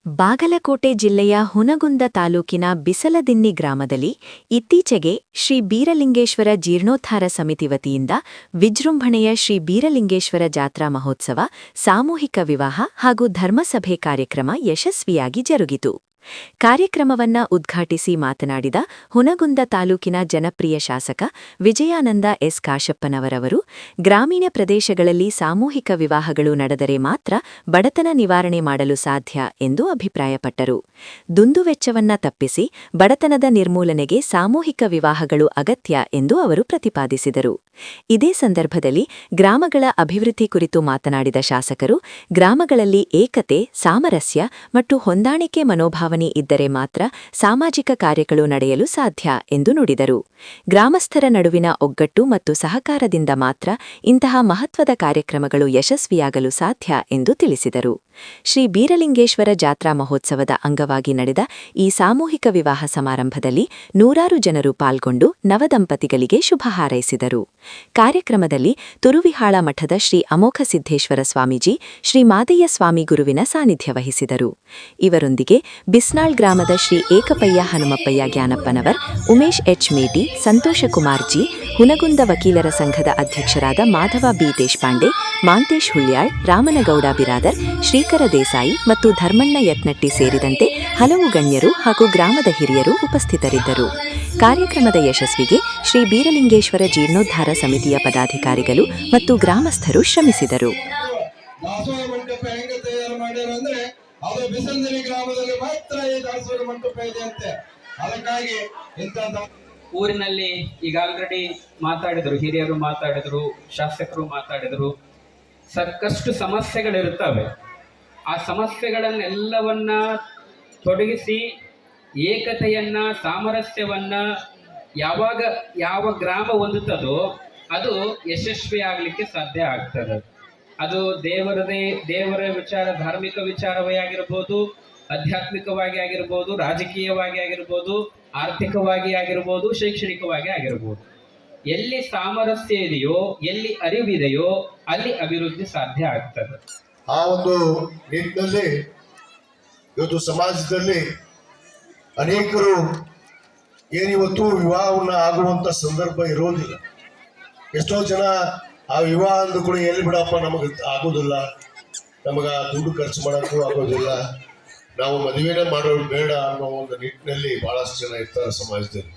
ಬಾಗಲಕೋಟೆ ಜಿಲ್ಲೆಯ ಹುನಗುಂದ ತಾಲೂಕಿನ ಬಿಸಲದಿನ್ನಿ ಗ್ರಾಮದಲ್ಲಿ ಇತ್ತೀಚೆಗೆ ಶ್ರೀ ಬೀರಲಿಂಗೇಶ್ವರ ಜೀರ್ಣೋದ್ಧಾರ ಸಮಿತಿ ವತಿಯಿಂದ ವಿಜೃಂಭಣೆಯ ಶ್ರೀ ಬೀರಲಿಂಗೇಶ್ವರ ಜಾತ್ರಾ ಮಹೋತ್ಸವ, ಸಾಮೂಹಿಕ ವಿವಾಹ ಹಾಗೂ ಧರ್ಮಸಭೆ ಕಾರ್ಯಕ್ರಮ ಯಶಸ್ವಿಯಾಗಿ ಜರುಗಿತು. ಕಾರ್ಯಕ್ರಮವನ್ನ ಉದ್ಘಾಟಿಸಿ ಮಾತನಾಡಿದ ಹುನಗುಂದ ತಾಲೂಕಿನ ಜನಪ್ರಿಯ ಶಾಸಕ ವಿಜಯಾನಂದ ಎಸ್ ಕಾಶಪ್ಪನವರವರು, ಗ್ರಾಮೀಣ ಪ್ರದೇಶಗಳಲ್ಲಿ ಸಾಮೂಹಿಕ ವಿವಾಹಗಳು ನಡೆದರೆ ಮಾತ್ರ ಬಡತನ ನಿವಾರಣೆ ಮಾಡಲು ಸಾಧ್ಯ ಎಂದು ಅಭಿಪ್ರಾಯಪಟ್ಟರು. ದುಂದುವೆಚ್ಚವನ್ನ ತಪ್ಪಿಸಿ ಬಡತನದ ನಿರ್ಮೂಲನೆಗೆ ಸಾಮೂಹಿಕ ವಿವಾಹಗಳು ಅಗತ್ಯ ಎಂದು ಅವರು ಪ್ರತಿಪಾದಿಸಿದರು. ಇದೇ ಸಂದರ್ಭದಲ್ಲಿ ಗ್ರಾಮಗಳ ಅಭಿವೃದ್ಧಿ ಕುರಿತು ಮಾತನಾಡಿದ ಶಾಸಕರು, ಗ್ರಾಮಗಳಲ್ಲಿ ಏಕತೆ, ಸಾಮರಸ್ಯ ಮತ್ತು ಹೊಂದಾಣಿಕೆ ಮನೋಭಾವನೆ ಇದ್ದರೆ ಮಾತ್ರ ಸಾಮಾಜಿಕ ಕಾರ್ಯಗಳು ನಡೆಯಲು ಸಾಧ್ಯ ಎಂದು ನುಡಿದರು. ಗ್ರಾಮಸ್ಥರ ನಡುವಿನ ಒಗ್ಗಟ್ಟು ಮತ್ತು ಸಹಕಾರದಿಂದ ಮಾತ್ರ ಇಂತಹ ಮಹತ್ವದ ಕಾರ್ಯಕ್ರಮಗಳು ಯಶಸ್ವಿಯಾಗಲು ಸಾಧ್ಯ ಎಂದು ತಿಳಿಸಿದರು. ಶ್ರೀ ಬೀರಲಿಂಗೇಶ್ವರ ಜಾತ್ರಾ ಮಹೋತ್ಸವದ ಅಂಗವಾಗಿ ನಡೆದ ಈ ಸಾಮೂಹಿಕ ವಿವಾಹ ಸಮಾರಂಭದಲ್ಲಿ ನೂರಾರು ಜನರು ಪಾಲ್ಗೊಂಡು ನವದಂಪತಿಗಳಿಗೆ ಶುಭ ಹಾರೈಸಿದರು. ಕಾರ್ಯಕ್ರಮದಲ್ಲಿ ತುರುವಿಹಾಳ ಮಠದ ಶ್ರೀ ಅಮೋಘ ಸಿದ್ದೇಶ್ವರ ಸ್ವಾಮೀಜಿ, ಶ್ರೀ ಮಾದಯ್ಯ ಸ್ವಾಮಿ ಗುರುವಿನ ಸಾನ್ನಿಧ್ಯ ವಹಿಸಿದರು. ಇವರೊಂದಿಗೆ ಬಿಸ್ನಾಳ್ ಗ್ರಾಮದ ಶ್ರೀ ಏಕಪಯ್ಯ ಹನುಮಪ್ಪಯ್ಯ ಜ್ಞಾನಪ್ಪನವರ್, ಉಮೇಶ್ ಎಚ್ ಮೇಟಿ, ಸಂತೋಷಕುಮಾರ್ ಜಿ, ಹುನಗುಂದ ವಕೀಲರ ಸಂಘದ ಅಧ್ಯಕ್ಷರಾದ ಮಾಧವ ಬಿ ದೇಶಪಾಂಡೆ, ಮಾಂತೇಶ್ ಹುಳ್ಯಾಳ್, ರಾಮನಗೌಡ ಬಿರಾದರ್, ಶ್ರೀಕರ ದೇಸಾಯಿ ಮತ್ತು ಧರ್ಮಣ್ಣ ಯತ್ನಟ್ಟಿ ಸೇರಿದಂತೆ ಹಲವು ಗಣ್ಯರು ಹಾಗೂ ಗ್ರಾಮದ ಹಿರಿಯರು ಉಪಸ್ಥಿತರಿದ್ದರು. ಕಾರ್ಯಕ್ರಮದ ಯಶಸ್ವಿಗೆ ಶ್ರೀ ಬೀರಲಿಂಗೇಶ್ವರ ಜೀರ್ಣೋದ್ಧಾರ ಸಮಿತಿಯ ಪದಾಧಿಕಾರಿಗಳು ಮತ್ತು ಗ್ರಾಮಸ್ಥರು ಶ್ರಮಿಸಿದರು. ಅದು ಬಿಸಂದಿನಿ ಗ್ರಾಮದಲ್ಲಿ ಮಾತ್ರ ಈ ದಾಸೋಹ ಮಂಟಪ ಇದೆ ಅಂತೆ. ಅದಕ್ಕಾಗಿ ಊರಿನಲ್ಲಿ ಈಗ ಆಲ್ರೆಡಿ ಮಾತಾಡಿದರು, ಹಿರಿಯರು ಮಾತಾಡಿದರು, ಶಾಸಕರು ಮಾತಾಡಿದರು. ಸಾಕಷ್ಟು ಸಮಸ್ಯೆಗಳಿರುತ್ತವೆ. ಆ ಸಮಸ್ಯೆಗಳನ್ನೆಲ್ಲವನ್ನ ತೊಡಗಿಸಿ ಏಕತೆಯನ್ನ, ಸಾಮರಸ್ಯವನ್ನ ಯಾವಾಗ ಯಾವ ಗ್ರಾಮ ಹೊಂದುತ್ತದೋ ಅದು ಯಶಸ್ವಿ ಆಗಲಿಕ್ಕೆ ಸಾಧ್ಯ ಆಗ್ತದೆ. ಅದು ದೇವರ ವಿಚಾರ, ಧಾರ್ಮಿಕ ವಿಚಾರವೇ ಆಗಿರ್ಬೋದು, ಆಧ್ಯಾತ್ಮಿಕವಾಗಿ ಆಗಿರ್ಬೋದು, ರಾಜಕೀಯವಾಗಿ ಆಗಿರ್ಬೋದು, ಆರ್ಥಿಕವಾಗಿ ಆಗಿರ್ಬೋದು, ಶೈಕ್ಷಣಿಕವಾಗಿ ಆಗಿರ್ಬೋದು. ಎಲ್ಲಿ ಸಾಮರಸ್ಯ ಇದೆಯೋ, ಎಲ್ಲಿ ಅರಿವಿದೆಯೋ ಅಲ್ಲಿ ಅಭಿವೃದ್ಧಿ ಸಾಧ್ಯ ಆಗ್ತದೆ. ಆ ಒಂದು ನಿಟ್ಟಿನಲ್ಲಿ ಇವತ್ತು ಸಮಾಜದಲ್ಲಿ ಅನೇಕರು ಏನಿವತ್ತು ವಿವಾಹವನ್ನ ಆಗುವಂತ ಸಂದರ್ಭ ಇರೋದಿಲ್ಲ. ಎಷ್ಟೋ ಜನ ಆ ವಿವಾಹ ಅಂದ ಕೂಡ ಎಲ್ಲಿ ಬಿಡಪ್ಪ, ನಮಗೆ ಆಗೋದಿಲ್ಲ, ನಮಗ ದುಡ್ಡು ಖರ್ಚು ಮಾಡೋಕ್ಕೂ ಆಗೋದಿಲ್ಲ, ನಾವು ಮದುವೆನೇ ಮಾಡೋದು ಬೇಡ ಅನ್ನೋ ಒಂದು ನಿಟ್ಟಿನಲ್ಲಿ ಬಹಳಷ್ಟು ಜನ ಇರ್ತಾರೆ ಸಮಾಜದಲ್ಲಿ.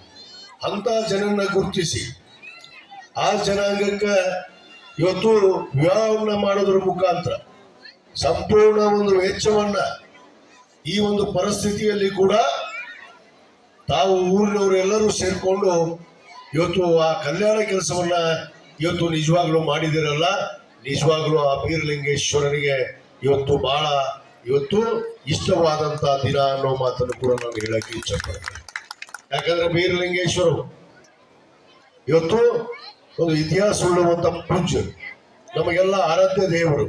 ಅಂತ ಜನನ್ನ ಗುರುತಿಸಿ ಆ ಜನಾಂಗಕ್ಕೆ ಇವತ್ತು ವಿವಾಹವನ್ನ ಮಾಡೋದ್ರ ಮುಖಾಂತರ ಸಂಪೂರ್ಣ ಒಂದು ವೆಚ್ಚವನ್ನ ಈ ಒಂದು ಪರಿಸ್ಥಿತಿಯಲ್ಲಿ ಕೂಡ ತಾವು ಊರಿನವರೆಲ್ಲರೂ ಸೇರ್ಕೊಂಡು ಇವತ್ತು ಆ ಕಲ್ಯಾಣ ಕೆಲಸವನ್ನ ಇವತ್ತು ನಿಜವಾಗ್ಲೂ ಮಾಡಿದಿರಲ್ಲ. ನಿಜವಾಗ್ಲೂ ಆ ಬೀರಲಿಂಗೇಶ್ವರನಿಗೆ ಇವತ್ತು ಬಹಳ ಇಷ್ಟವಾದಂತ ದಿನ ಅನ್ನೋ ಮಾತನ್ನು ಕೂಡ ನಾನು ಹೇಳಕ್ಕೆ ಇಚ್ಛಪಡ್ತೇನೆ. ಯಾಕಂದ್ರೆ ಬೀರಲಿಂಗೇಶ್ವರು ಇವತ್ತು ಒಂದು ಇತಿಹಾಸ ಉಳ್ಳುವಂತ ಪೂಜ್ಯರು, ನಮಗೆಲ್ಲ ಆರಾಧ್ಯ ದೇವರು.